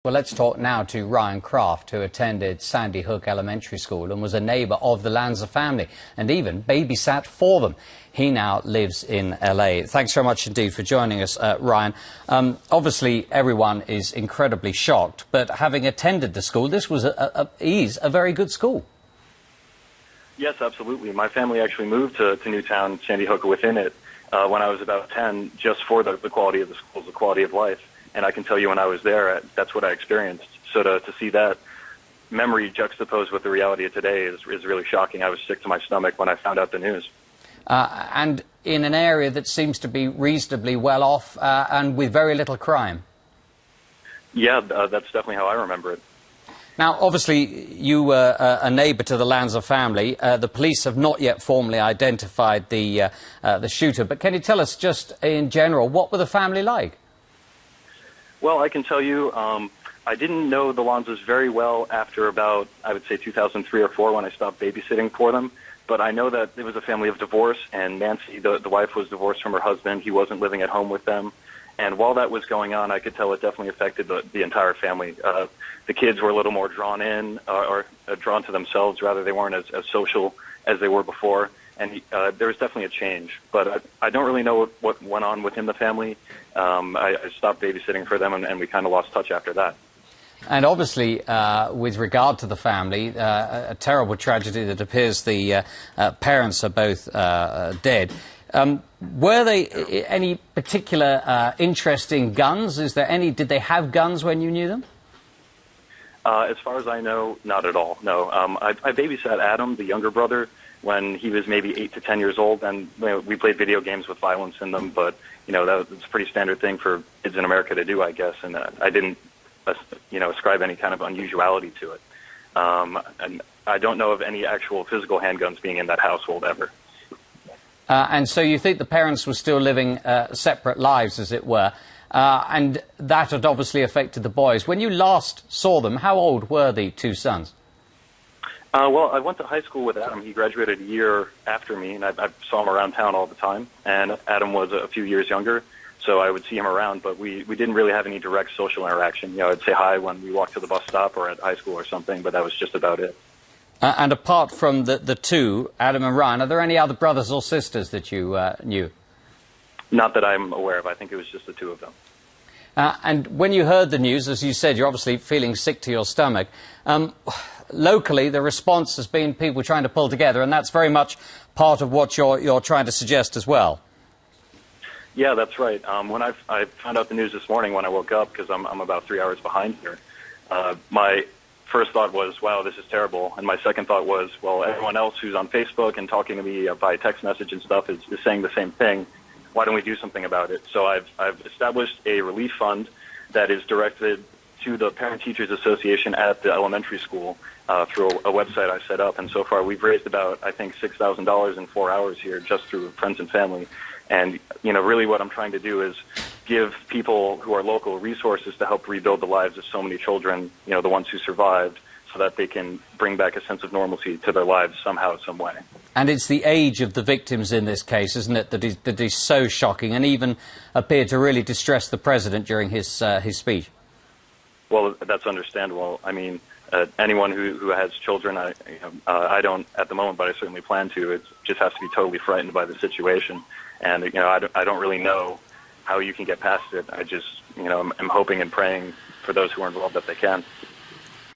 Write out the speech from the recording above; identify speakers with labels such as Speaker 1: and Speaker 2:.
Speaker 1: Well, let's talk now to Ryan Kraft, who attended Sandy Hook Elementary School and was a neighbour of the Lanza family and even babysat for them. He now lives in LA. Thanks very much indeed for joining us, Ryan. Obviously, everyone is incredibly shocked, but having attended the school, this was is a very good school.
Speaker 2: Yes, absolutely. My family actually moved to Newtown, Sandy Hook, within it when I was about 10, just for the quality of the schools, the quality of life. And I can tell you when I was there, that's what I experienced. So to see that memory juxtaposed with the reality of today is really shocking. I was sick to my stomach when I found out the news.
Speaker 1: And in an area that seems to be reasonably well off and with very little crime.
Speaker 2: Yeah, that's definitely how I remember it.
Speaker 1: Now, obviously, you were a neighbour to the Lanza family. The police have not yet formally identified the shooter. But can you tell us just in general, what were the family like?
Speaker 2: Well, I can tell you, I didn't know the Lanzas very well after about, I would say, 2003 or 4 when I stopped babysitting for them. But I know that it was a family of divorce, and Nancy, the wife, was divorced from her husband. He wasn't living at home with them. And while that was going on, I could tell it definitely affected the entire family. The kids were a little more drawn in, or drawn to themselves, rather. They weren't as social as they were before. And there was definitely a change. But I don't really know what went on within the family. I stopped babysitting for them, and we kind of lost touch after that.
Speaker 1: And obviously, with regard to the family, a terrible tragedy that appears the parents are both dead. Were they any particular interesting guns? Did they have guns when you knew them?
Speaker 2: As far as I know, not at all, no. I babysat Adam, the younger brother, when he was maybe 8 to 10 years old, and we played video games with violence in them, but, that's a pretty standard thing for kids in America to do, I guess, and I didn't, ascribe any kind of unusuality to it. And I don't know of any actual physical handguns being in that household ever.
Speaker 1: And so you think the parents were still living separate lives, as it were, and that had obviously affected the boys. When you last saw them, how old were the two sons?
Speaker 2: Well, I went to high school with Adam. He graduated a year after me, and I saw him around town all the time. And Adam was a few years younger, so I would see him around, but we didn't really have any direct social interaction. I'd say hi when we walked to the bus stop or at high school or something, but that was just about it.
Speaker 1: And apart from the two, Adam and Ryan, are there any other brothers or sisters that you knew?
Speaker 2: Not that I'm aware of. I think it was just the two of them.
Speaker 1: And when you heard the news, as you said, you're obviously feeling sick to your stomach. Locally, the response has been people trying to pull together, and that's very much part of what you're trying to suggest as well.
Speaker 2: Yeah, that's right. When I found out the news this morning when I woke up, because I'm about 3 hours behind here, my first thought was, wow, this is terrible. And my second thought was, well, everyone else who's on Facebook and talking to me by text message and stuff is saying the same thing. Why don't we do something about it? So I've established a relief fund that is directed to the Parent Teachers Association at the elementary school through a website I set up. And so far we've raised about, I think, $6,000 in 4 hours here just through friends and family. And, really what I'm trying to do is give people who are local resources to help rebuild the lives of so many children, the ones who survived, so that they can bring back a sense of normalcy to their lives somehow, some way.
Speaker 1: And it's the age of the victims in this case, isn't it, that is so shocking and even appeared to really distress the president during his speech? Well,
Speaker 2: that's understandable. I mean, anyone who has children, I don't at the moment, but I certainly plan to. It just has to be totally frightened by the situation. And, I don't really know how you can get past it. I just, I'm hoping and praying for those who are involved that they can.